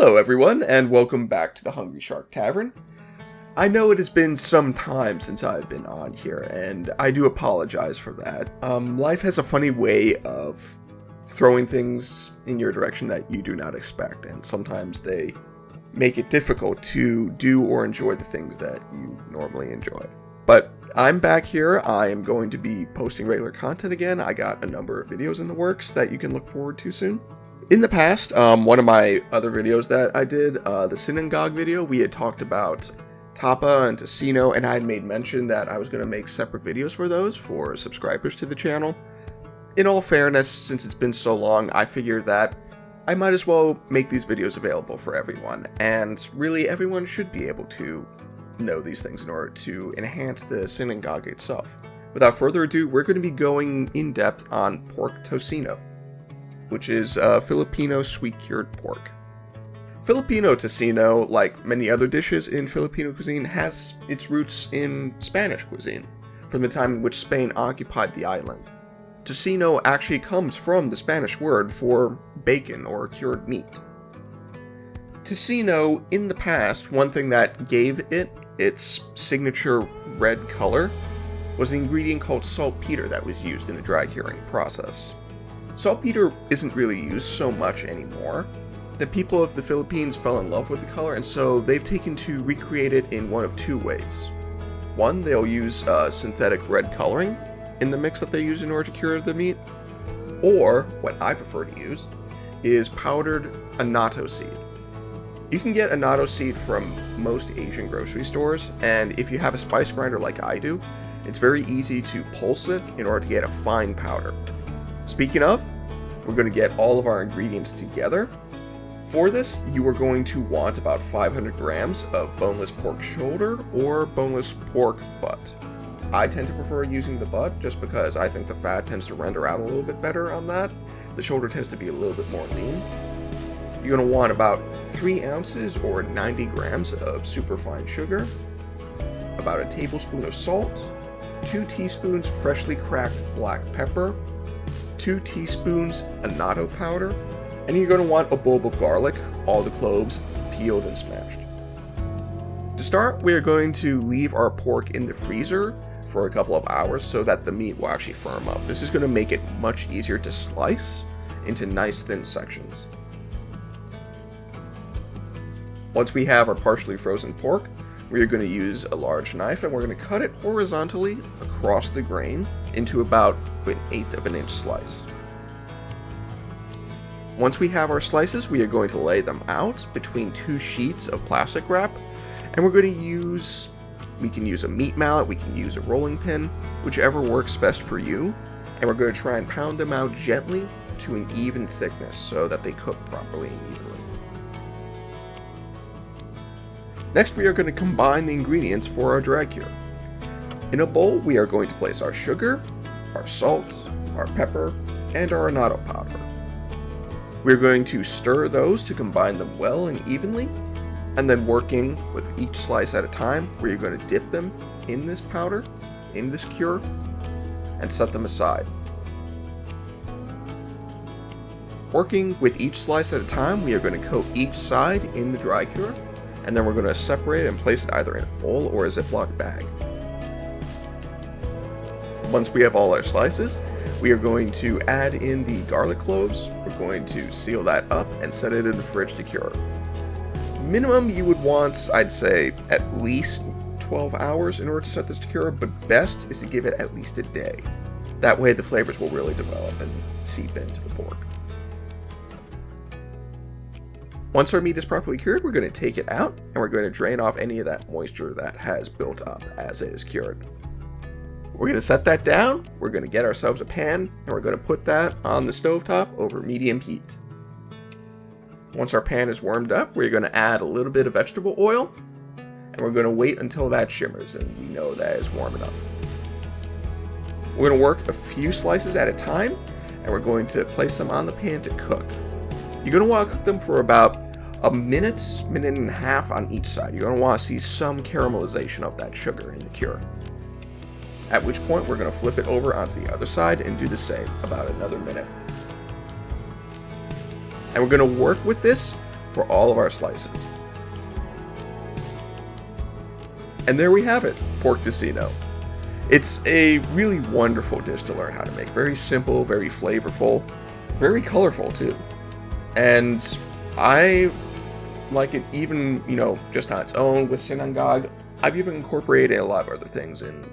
Hello everyone, and welcome back to the Hungry Shark Tavern. I know it has been some time since I've been on here, and I do apologize for that. Life has a funny way of throwing things in your direction that you do not expect, and sometimes they make it difficult to do or enjoy the things that you normally enjoy. But I'm back here. I am going to be posting regular content again. I got a number of videos in the works that you can look forward to soon. In the past, one of my other videos that I did, the Sinangag video, we had talked about Tapa and Tocino, and I had made mention that I was going to make separate videos for those for subscribers to the channel. In all fairness, since it's been so long, I figured that I might as well make these videos available for everyone, and really everyone should be able to know these things in order to enhance the Sinangag itself. Without further ado, we're going to be going in depth on pork Tocino, which is Filipino sweet-cured pork. Filipino Tocino, like many other dishes in Filipino cuisine, has its roots in Spanish cuisine, from the time in which Spain occupied the island. Tocino actually comes from the Spanish word for bacon or cured meat. Tocino, in the past, one thing that gave it its signature red color was an ingredient called saltpeter that was used in the dry curing process. Saltpeter isn't really used so much anymore. The people of the Philippines fell in love with the color, and so they've taken to recreate it in one of two ways. One, they'll use synthetic red coloring in the mix that they use in order to cure the meat, or, what I prefer to use, is powdered annatto seed. You can get annatto seed from most Asian grocery stores, and if you have a spice grinder like I do, it's very easy to pulse it in order to get a fine powder. Speaking of, we're going to get all of our ingredients together. For this, you are going to want about 500 grams of boneless pork shoulder or boneless pork butt. I tend to prefer using the butt just because I think the fat tends to render out a little bit better on that. The shoulder tends to be a little bit more lean. You're going to want about 3 ounces or 90 grams of superfine sugar, about a tablespoon of salt, 2 teaspoons freshly cracked black pepper, 2 teaspoons annatto powder, and you're going to want a bulb of garlic, all the cloves peeled and smashed. To start, we are going to leave our pork in the freezer for a couple of hours so that the meat will actually firm up. This is going to make it much easier to slice into nice thin sections. Once we have our partially frozen pork, we are going to use a large knife and we're going to cut it horizontally across the grain into about 1/8 of an inch slice. Once we have our slices, we are going to lay them out between 2 sheets of plastic wrap, and we're going to we can use a meat mallet, we can use a rolling pin, whichever works best for you, and we're going to try and pound them out gently to an even thickness so that they cook properly and evenly. Next, we are going to combine the ingredients for our dry cure. In a bowl, we are going to place our sugar, our salt, our pepper, and our annatto powder. We're going to stir those to combine them well and evenly, and then working with each slice at a time, we're going to dip them in this powder, in this cure, and set them aside. Working with each slice at a time, we are going to coat each side in the dry cure, and then we're going to separate it and place it either in a bowl or a Ziploc bag. Once we have all our slices, we are going to add in the garlic cloves. We're going to seal that up and set it in the fridge to cure. Minimum you would want, I'd say, at least 12 hours in order to set this to cure, but best is to give it at least a day. That way the flavors will really develop and seep into the pork. Once our meat is properly cured, we're going to take it out and we're going to drain off any of that moisture that has built up as it is cured. We're going to set that down, we're going to get ourselves a pan, and we're going to put that on the stovetop over medium heat. Once our pan is warmed up, we're going to add a little bit of vegetable oil, and we're going to wait until that shimmers and we know that is warm enough. We're going to work a few slices at a time, and we're going to place them on the pan to cook. You're going to want to cook them for about a minute and a half on each side. You're going to want to see some caramelization of that sugar in the cure. At which point we're going to flip it over onto the other side and do the same, about another minute. And we're going to work with this for all of our slices. And there we have it, pork Tocino. It's a really wonderful dish to learn how to make. Very simple, very flavorful, very colorful too. And I like it even, just on its own with Sinangag. I've even incorporated a lot of other things in,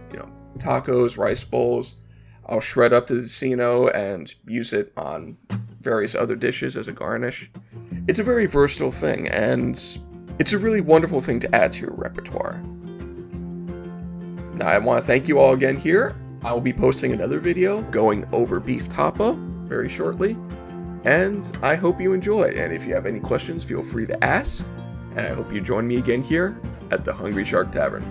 tacos, rice bowls. I'll shred up the Tocino and use it on various other dishes as a garnish. It's a very versatile thing, and it's a really wonderful thing to add to your repertoire. Now, I want to thank you all again here. I will be posting another video going over Beef Tapa very shortly, and I hope you enjoy. And if you have any questions, feel free to ask, and I hope you join me again here at the Hungry Shark Tavern.